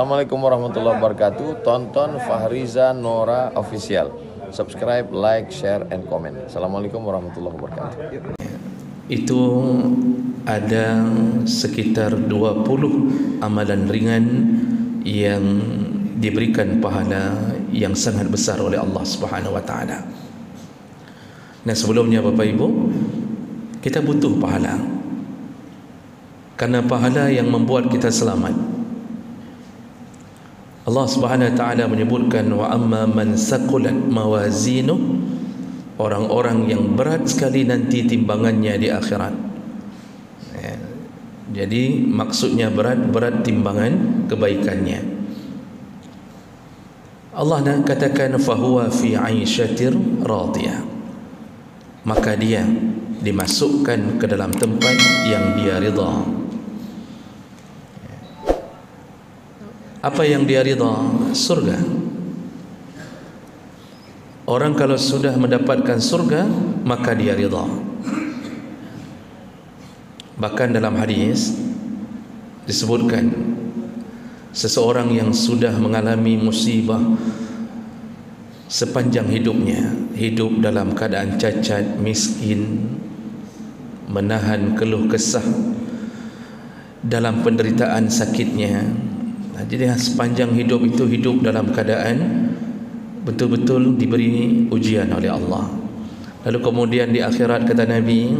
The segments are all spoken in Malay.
Assalamualaikum warahmatullahi wabarakatuh. Tonton Fahriza Nora Official. Subscribe, like, share, and comment. Assalamualaikum warahmatullahi wabarakatuh. Itu ada sekitar 20 amalan ringan yang diberikan pahala yang sangat besar oleh Allah Subhanahu wa taala. Nah, sebelumnya Bapak Ibu, kita butuh pahala. Karena pahala yang membuat kita selamat. Allah Subhanahu wa taala menyebutkan, wa amma man saqulat mawazinuh, orang-orang yang berat sekali nanti timbangannya di akhirat. Jadi maksudnya berat timbangan kebaikannya. Allah nak katakan fahuwa fi 'aisyatir radiyah, maka dia dimasukkan ke dalam tempat yang dia ridha. Apa yang dia ridha? Surga. Orang kalau sudah mendapatkan surga, maka dia ridha. Bahkan dalam hadis disebutkan, seseorang yang sudah mengalami musibah sepanjang hidupnya, hidup dalam keadaan cacat, miskin, menahan keluh kesah dalam penderitaan sakitnya. Jadi sepanjang hidup itu hidup dalam keadaan betul-betul diberi ujian oleh Allah. Lalu kemudian di akhirat, kata Nabi,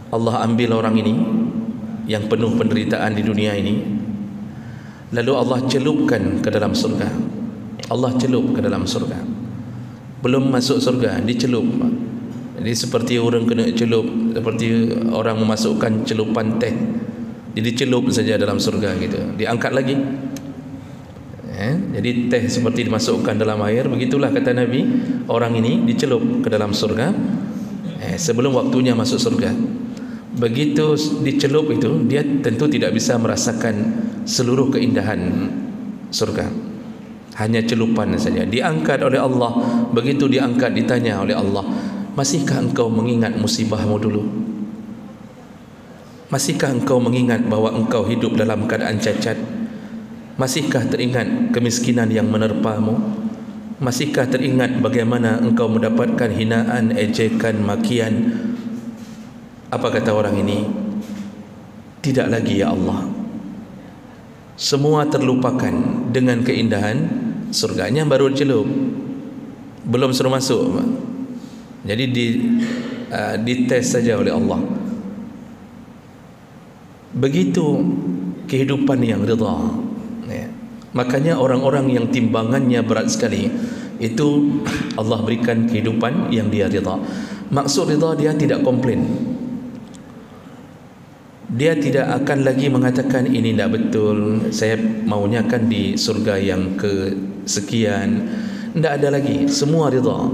Allah ambil orang ini yang penuh penderitaan di dunia ini, lalu Allah celupkan ke dalam surga. Allah celup ke dalam surga. Belum masuk surga, dicelup. Jadi seperti orang kena celup, seperti orang memasukkan celupan teh, jadi celup saja dalam surga gitu, diangkat lagi. Jadi teh seperti dimasukkan dalam air, begitulah kata Nabi, orang ini dicelup ke dalam surga sebelum waktunya masuk surga. Begitu dicelup itu, dia tentu tidak bisa merasakan seluruh keindahan surga, hanya celupan saja. Diangkat oleh Allah. Begitu diangkat, ditanya oleh Allah, masihkah engkau mengingat musibahmu dulu? Masihkah engkau mengingat bahawa engkau hidup dalam keadaan cacat? Masihkah teringat kemiskinan yang menerpamu? Masihkah teringat bagaimana engkau mendapatkan hinaan, ejekan, makian? Apa kata orang ini? Tidak lagi ya Allah. Semua terlupakan dengan keindahan surganya, baru celup, belum suruh masuk. Jadi dites saja oleh Allah. Begitu kehidupan yang ridha. Makanya orang-orang yang timbangannya berat sekali, itu Allah berikan kehidupan yang dia ridha. Maksud ridha, dia tidak komplain. Dia tidak akan lagi mengatakan ini tidak betul, saya maunya kan di surga yang kesekian. Tidak ada lagi, semua ridha.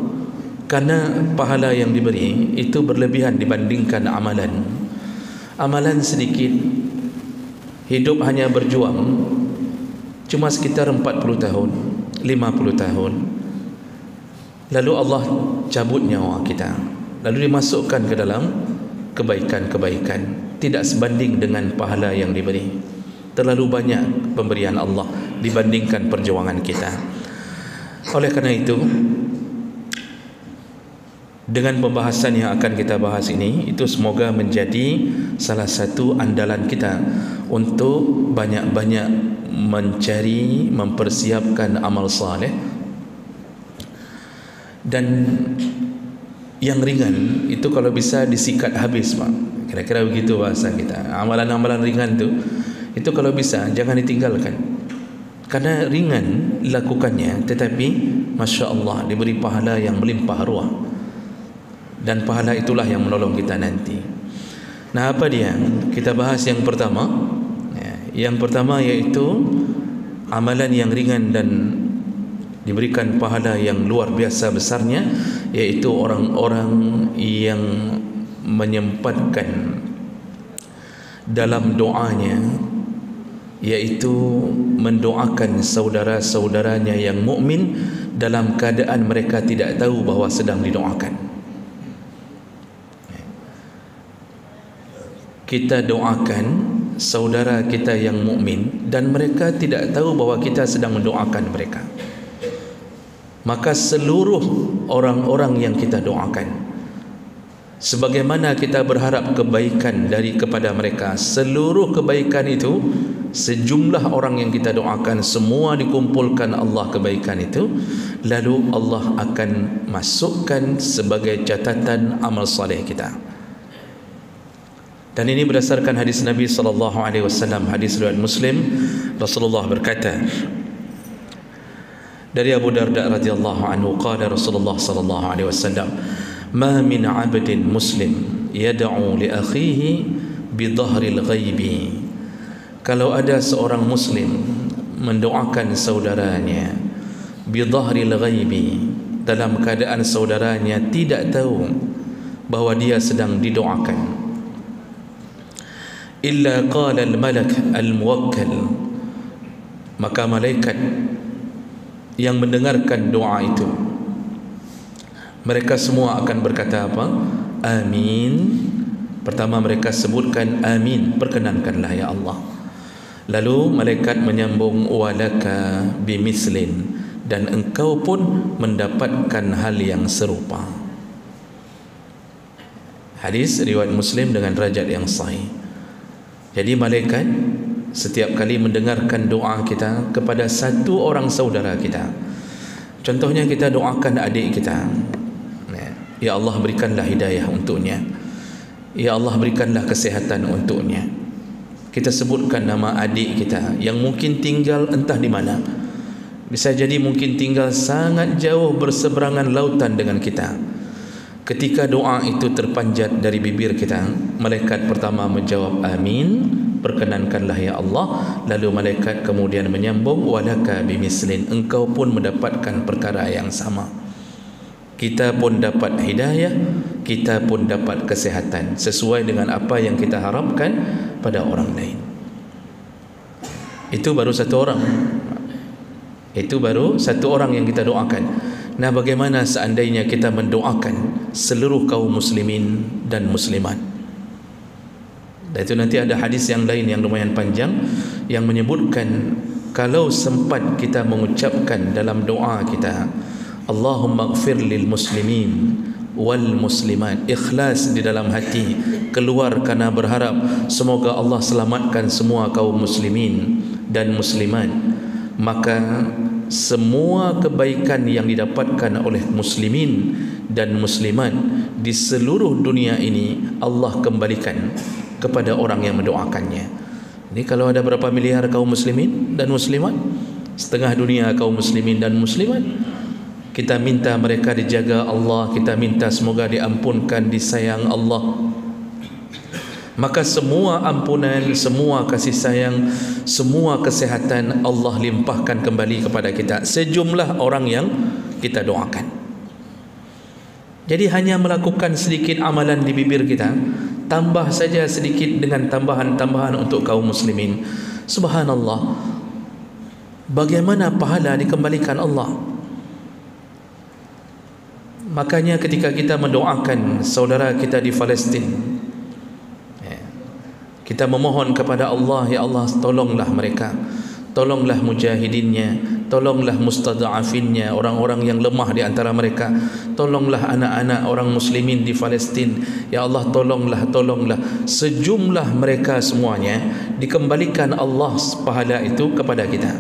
Karena pahala yang diberi itu berlebihan dibandingkan amalan. Amalan sedikit, hidup hanya berjuang cuma sekitar 40 tahun, 50 tahun, lalu Allah cabut nyawa kita, lalu dimasukkan ke dalam kebaikan-kebaikan, tidak sebanding dengan pahala yang diberi. Terlalu banyak pemberian Allah dibandingkan perjuangan kita. Oleh karena itu, dengan pembahasan yang akan kita bahas ini, itu semoga menjadi salah satu andalan kita untuk banyak-banyak mencari, mempersiapkan amal saleh. Dan yang ringan itu kalau bisa disikat habis, Pak. Kira-kira begitu bahasa kita. Amalan-amalan ringan itu kalau bisa jangan ditinggalkan. Karena ringan lakukannya, tetapi Masya Allah diberi pahala yang melimpah ruah. Dan pahala itulah yang menolong kita nanti. Nah, apa dia? Kita bahas yang pertama. Yang pertama yaitu amalan yang ringan dan diberikan pahala yang luar biasa besarnya, yaitu orang-orang yang menyempatkan dalam doanya, yaitu mendoakan saudara-saudaranya yang mukmin dalam keadaan mereka tidak tahu bahawa sedang didoakan. Kita doakan saudara kita yang mukmin dan mereka tidak tahu bahwa kita sedang mendoakan mereka, maka seluruh orang-orang yang kita doakan, sebagaimana kita berharap kebaikan kepada mereka, seluruh kebaikan itu, sejumlah orang yang kita doakan, semua dikumpulkan Allah kebaikan itu, lalu Allah akan masukkan sebagai catatan amal saleh kita. Dan ini berdasarkan hadis Nabi SAW, hadis riwayat Muslim. Rasulullah berkata dari Abu Darda radhiyallahu anhu, qala Rasulullah SAW, ma min 'abdin muslim yad'u li akhihi bi dhahril ghaibi. Kalau ada seorang muslim mendoakan saudaranya bi dhahril ghaibi, dalam keadaan saudaranya tidak tahu bahwa dia sedang didoakan, illa qala al malak al muwakkal, maka malaikat yang mendengarkan doa itu, mereka semua akan berkata apa? Amin. Pertama mereka sebutkan amin, perkenankanlah ya Allah. Lalu malaikat menyambung walaka bimislin, dan engkau pun mendapatkan hal yang serupa. Hadis riwayat Muslim dengan derajat yang sahih. Jadi malaikat setiap kali mendengarkan doa kita kepada satu orang saudara kita, contohnya kita doakan adik kita, ya Allah berikanlah hidayah untuknya, ya Allah berikanlah kesehatan untuknya. Kita sebutkan nama adik kita yang mungkin tinggal entah di mana, bisa jadi mungkin tinggal sangat jauh berseberangan lautan dengan kita. Ketika doa itu terpanjat dari bibir kita, malaikat pertama menjawab amin, perkenankanlah ya Allah. Lalu malaikat kemudian menyambung walaka bimislin, engkau pun mendapatkan perkara yang sama. Kita pun dapat hidayah, kita pun dapat kesehatan sesuai dengan apa yang kita harapkan pada orang lain. Itu baru satu orang. Itu baru satu orang yang kita doakan. Nah, bagaimana seandainya kita mendoakan seluruh kaum muslimin dan muslimat? Dan itu nanti ada hadis yang lain yang lumayan panjang yang menyebutkan kalau sempat kita mengucapkan dalam doa kita Allahumma ighfir lil muslimin wal muslimat, ikhlas di dalam hati, keluar karena berharap semoga Allah selamatkan semua kaum muslimin dan muslimat, maka semua kebaikan yang didapatkan oleh muslimin dan muslimat di seluruh dunia ini Allah kembalikan kepada orang yang mendoakannya. Ini kalau ada berapa miliar kaum muslimin dan muslimat, setengah dunia kaum muslimin dan muslimat, kita minta mereka dijaga Allah, kita minta semoga diampunkan, disayang Allah, maka semua ampunan, semua kasih sayang, semua kesehatan Allah limpahkan kembali kepada kita, sejumlah orang yang kita doakan. Jadi hanya melakukan sedikit amalan di bibir kita, tambah saja sedikit dengan tambahan-tambahan untuk kaum muslimin, subhanallah, bagaimana pahala dikembalikan Allah. Makanya ketika kita mendoakan saudara kita di Palestin, kita memohon kepada Allah, ya Allah tolonglah mereka, tolonglah mujahidinnya, tolonglah mustada'afinnya, orang-orang yang lemah di antara mereka, tolonglah anak-anak orang muslimin di Palestin, ya Allah tolonglah sejumlah mereka semuanya dikembalikan Allah pahala itu kepada kita.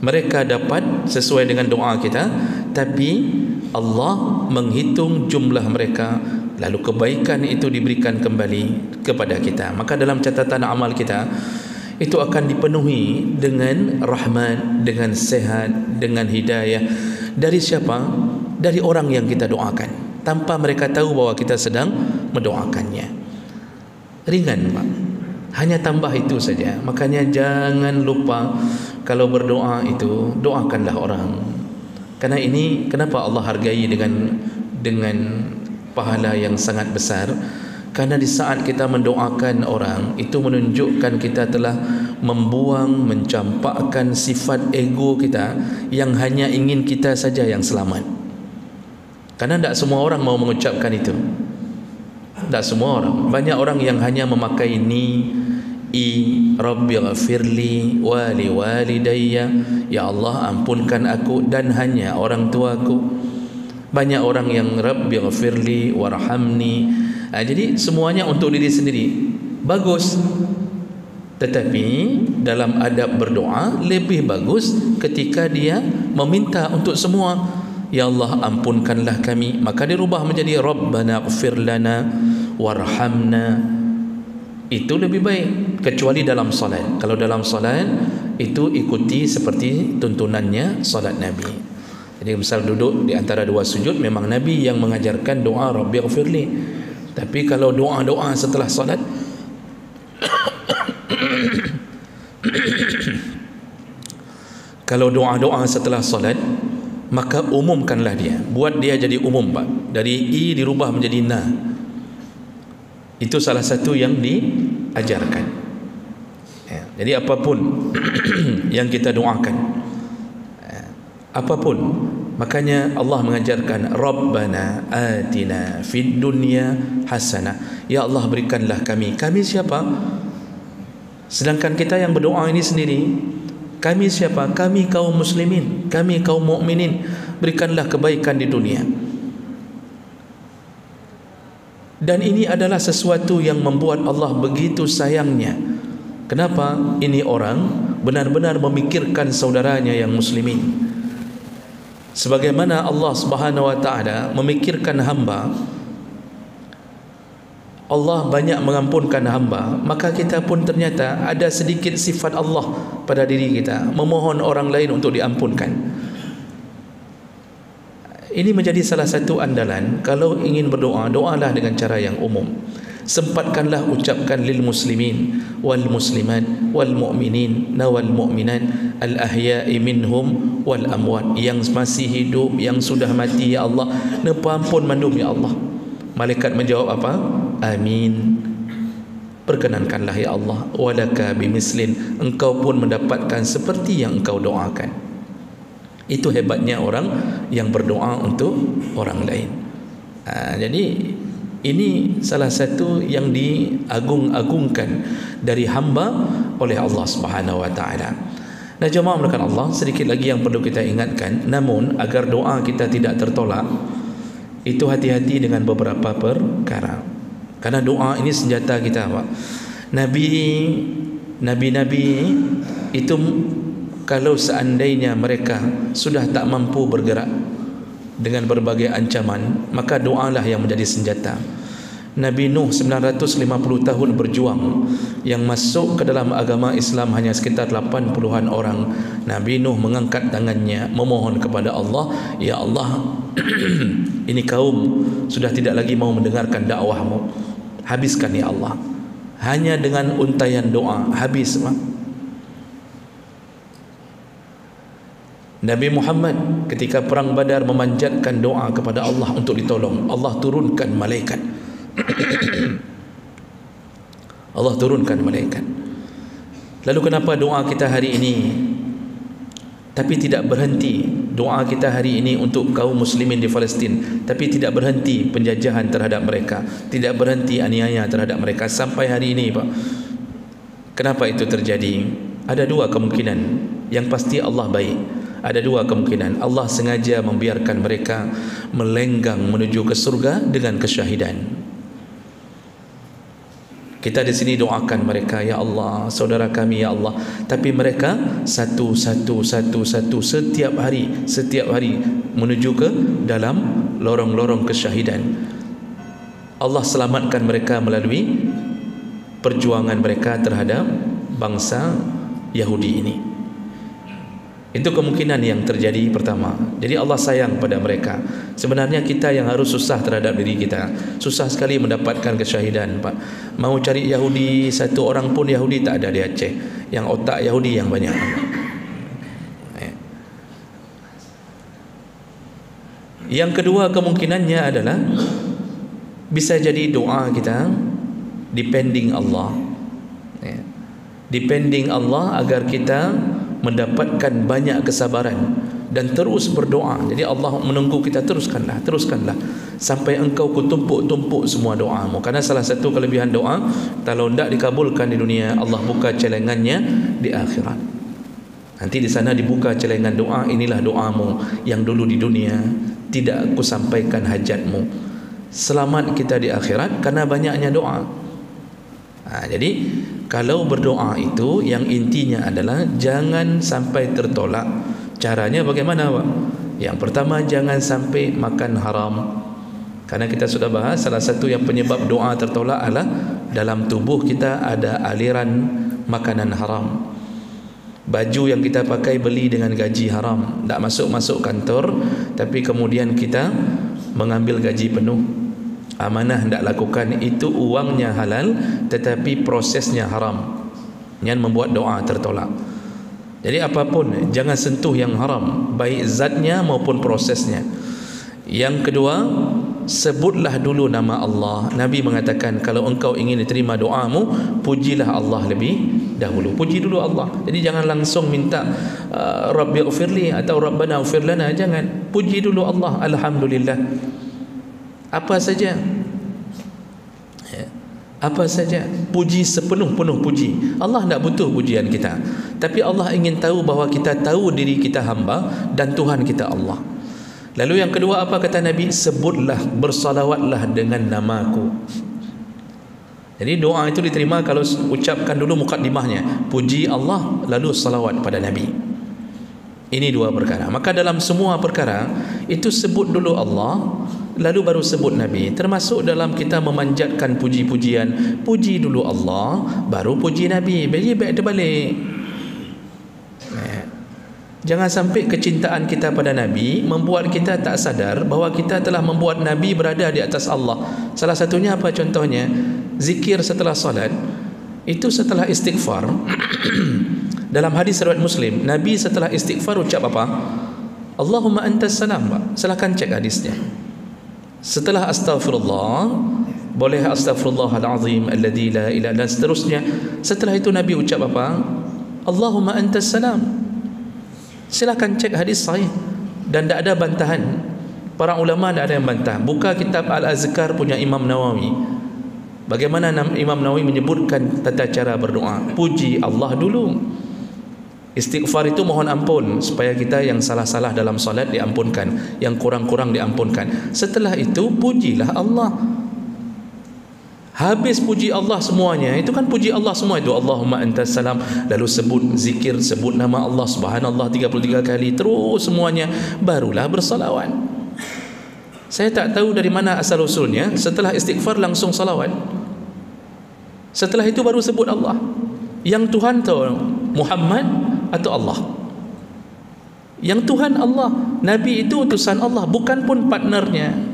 Mereka dapat sesuai dengan doa kita, tapi Allah menghitung jumlah mereka, lalu kebaikan itu diberikan kembali kepada kita. Maka dalam catatan amal kita itu akan dipenuhi dengan rahmat, dengan sehat, dengan hidayah. Dari siapa? Dari orang yang kita doakan, tanpa mereka tahu bahwa kita sedang mendoakannya. Ringan, Pak. Hanya tambah itu saja. Makanya jangan lupa kalau berdoa itu doakanlah orang. Karena ini kenapa Allah hargai dengan pahala yang sangat besar? Karena di saat kita mendoakan orang, itu menunjukkan kita telah membuang, mencampakkan sifat ego kita yang hanya ingin kita saja yang selamat. Karena tidak semua orang mau mengucapkan itu. Tidak semua orang. Banyak orang yang hanya memakai ni, Rabbi ghafirli wa li walidayya, ya Allah ampunkan aku dan hanya orang tuaku. Banyak orang yang Rabbi ghafirli warhamni. Jadi semuanya untuk diri sendiri bagus, tetapi dalam adab berdoa lebih bagus ketika dia meminta untuk semua. Ya Allah ampunkanlah kami, maka dirubah menjadi Rabbana ighfir lana warhamna. Itu lebih baik, kecuali dalam salat. Kalau dalam salat itu ikuti seperti tuntunannya salat Nabi. Jadi misal duduk di antara dua sujud, memang Nabi yang mengajarkan doa Rabbi ighfirli. Tapi kalau doa-doa setelah salat kalau doa-doa setelah salat, maka umumkanlah dia, buat dia jadi umum, Pak. Dari I dirubah menjadi na. Itu salah satu yang diajarkan. Jadi apapun yang kita doakan, apapun, makanya Allah mengajarkan Rabbana atina fid dunya hasanah. Ya Allah berikanlah kami. Kami siapa? Sedangkan kita yang berdoa ini sendiri, kami siapa? Kami kaum muslimin, kami kaum mukminin. Berikanlah kebaikan di dunia. Dan ini adalah sesuatu yang membuat Allah begitu sayangnya. Kenapa? Ini orang benar-benar memikirkan saudaranya yang muslimin. Sebagaimana Allah Subhanahu wa taala memikirkan hamba, Allah banyak mengampunkan hamba, maka kita pun ternyata ada sedikit sifat Allah pada diri kita, memohon orang lain untuk diampunkan. Ini menjadi salah satu andalan. Kalau ingin berdoa, doalah dengan cara yang umum. Sempatkanlah ucapkan lil muslimin wal muslimat wal mu'minin wal mu'minat al ahya'i minhum wal amwat, yang masih hidup, yang sudah mati, ya Allah nepampun mandum ya Allah. Malaikat menjawab apa? Amin. Perkenankanlah ya Allah, walaka bimislin, engkau pun mendapatkan seperti yang engkau doakan. Itu hebatnya orang yang berdoa untuk orang lain. Jadi ini salah satu yang diagung-agungkan dari hamba oleh Allah Subhanahu wa taala. Nah, jemaah melakukan Allah, sedikit lagi yang perlu kita ingatkan. Namun agar doa kita tidak tertolak, itu hati-hati dengan beberapa perkara. Karena doa ini senjata kita, Pak. Nabi-nabi itu kalau seandainya mereka sudah tak mampu bergerak dengan berbagai ancaman, maka doalah yang menjadi senjata. Nabi Nuh 950 tahun berjuang, yang masuk ke dalam agama Islam hanya sekitar 80-an orang. Nabi Nuh mengangkat tangannya memohon kepada Allah, ya Allah ini kaum sudah tidak lagi mau mendengarkan dakwahmu, habiskan ya Allah. Hanya dengan untaian doa habis, Pak. Nabi Muhammad ketika perang Badar memanjatkan doa kepada Allah untuk ditolong, Allah turunkan malaikat. Allah turunkan malaikat. Lalu kenapa doa kita hari ini tapi tidak berhenti? Doa kita hari ini untuk kaum muslimin di Palestin, tapi tidak berhenti penjajahan terhadap mereka, tidak berhenti aniaya terhadap mereka sampai hari ini, Pak. Kenapa itu terjadi? Ada dua kemungkinan. Yang pasti Allah baik. Ada dua kemungkinan. Allah sengaja membiarkan mereka melenggang menuju ke surga dengan kesyahidan. Kita di sini doakan mereka, ya Allah, saudara kami ya Allah, tapi mereka satu setiap hari menuju ke dalam lorong-lorong kesyahidan. Allah selamatkan mereka melalui perjuangan mereka terhadap bangsa Yahudi ini. Itu kemungkinan yang terjadi pertama. Jadi Allah sayang pada mereka. Sebenarnya kita yang harus susah terhadap diri kita. Susah sekali mendapatkan kesyahidan, Pak. Mau cari Yahudi, satu orang pun Yahudi tak ada di Aceh. Yang otak Yahudi yang banyak. Yang kedua kemungkinannya adalah bisa jadi doa kita depending Allah. Depending Allah agar kita mendapatkan banyak kesabaran dan terus berdoa. Jadi Allah menunggu kita, teruskanlah sampai engkau kutumpuk-tumpuk semua doamu. Karena salah satu kelebihan doa, kalau tidak dikabulkan di dunia, Allah buka celengannya di akhirat. Nanti di sana dibuka celengan doa, inilah doamu yang dulu di dunia tidak aku sampaikan hajatmu. Selamat kita di akhirat karena banyaknya doa. Jadi kalau berdoa itu yang intinya adalah jangan sampai tertolak. Caranya bagaimana, Pak? Yang pertama, jangan sampai makan haram. Karena kita sudah bahas salah satu yang penyebab doa tertolak adalah dalam tubuh kita ada aliran makanan haram. Baju yang kita pakai beli dengan gaji haram, tak masuk kantor, tapi kemudian kita mengambil gaji penuh. Amanah tidak lakukan, itu uangnya halal tetapi prosesnya haram, yang membuat doa tertolak. Jadi apapun jangan sentuh yang haram, baik zatnya maupun prosesnya. Yang kedua, sebutlah dulu nama Allah. Nabi mengatakan kalau engkau ingin diterima doamu, pujilah Allah lebih dahulu. Puji dulu Allah. Jadi jangan langsung minta Rabbi ighfirli atau Rabbana ighfir lana, jangan. Puji dulu Allah. Alhamdulillah. Apa saja, apa saja, puji sepenuh-penuh puji. Allah tidak butuh pujian kita, tapi Allah ingin tahu bahawa kita tahu diri kita hamba dan Tuhan kita Allah. Lalu yang kedua apa kata Nabi? Sebutlah, bersalawatlah dengan namaku. Jadi doa itu diterima kalau ucapkan dulu mukaddimahnya, puji Allah lalu salawat pada Nabi. Ini dua perkara. Maka dalam semua perkara itu sebut dulu Allah lalu baru sebut Nabi. Termasuk dalam kita memanjatkan puji-pujian, puji dulu Allah baru puji Nabi. Jadi baik terbalik. Jangan sampai kecintaan kita pada Nabi membuat kita tak sadar bahawa kita telah membuat Nabi berada di atas Allah. Salah satunya apa contohnya? Zikir setelah salat. Itu setelah istighfar. Dalam hadis riwayat Muslim, Nabi setelah istighfar ucap apa? Allahumma antas salam. Silakan cek hadisnya. Setelah astaghfirullah, boleh astaghfirullahalazim alladzi la ilaha illa, seterusnya. Setelah itu Nabi ucap apa? Allahumma antas salam. Silakan cek hadis sahih dan tidak ada bantahan. Para ulama tidak ada yang bantah. Buka kitab Al-Azkar punya Imam Nawawi. Bagaimana Imam Nawawi menyebutkan tata cara berdoa? Puji Allah dulu. Istighfar itu mohon ampun supaya kita yang salah-salah dalam salat diampunkan, yang kurang-kurang diampunkan. Setelah itu pujilah Allah. Habis puji Allah semuanya, itu kan puji Allah semua itu, Allahumma antas salam, lalu sebut zikir, sebut nama Allah subhanallah 33 kali, terus semuanya, barulah bersalawat. Saya tak tahu dari mana asal usulnya, setelah istighfar langsung salawat. Setelah itu baru sebut Allah. Yang Tuhan tahu Muhammad atau Allah. Yang Tuhan Allah. Nabi itu utusan Allah, bukan pun partnernya.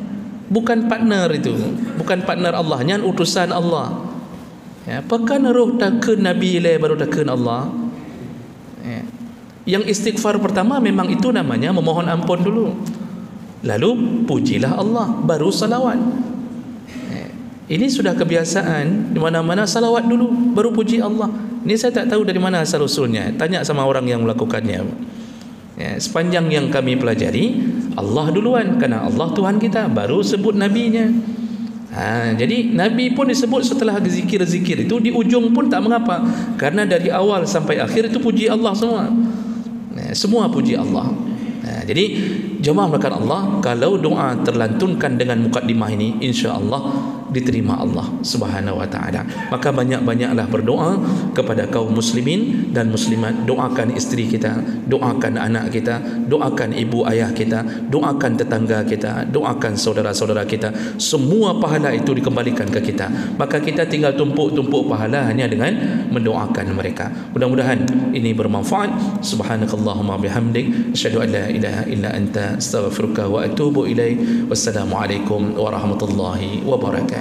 Bukan partner itu, bukan partner Allah, nyan utusan Allah. Ya, pakan roh takkan Nabi ilai baru takkan Allah. Ya. Yang istighfar pertama memang itu namanya memohon ampun dulu. Lalu pujilah Allah, baru salawat. Ya. Ini sudah kebiasaan, di mana-mana salawat dulu, baru puji Allah. Ini saya tak tahu dari mana asal usulnya. Tanya sama orang yang melakukannya. Ya, sepanjang yang kami pelajari, Allah duluan, karena Allah Tuhan kita, baru sebut Nabinya. Jadi Nabi pun disebut setelah zikir-zikir itu, di ujung pun tak mengapa, karena dari awal sampai akhir itu puji Allah semua. Semua puji Allah. Jadi jemaah melakukan Allah, kalau doa terlantunkan dengan mukaddimah ini, insya-Allah diterima Allah Subhanahu wa taala. Maka banyak-banyaklah berdoa kepada kaum muslimin dan muslimat. Doakan isteri kita, doakan anak kita, doakan ibu ayah kita, doakan tetangga kita, doakan saudara-saudara kita. Semua pahala itu dikembalikan ke kita. Maka kita tinggal tumpuk-tumpuk pahala hanya dengan mendoakan mereka. Mudah-mudahan ini bermanfaat. Subhanakallahumma bihamdik, asyhadu an la ilaha illa anta, astaghfiruka wa atubu ilaik. Wassalamualaikum warahmatullahi wabarakatuh.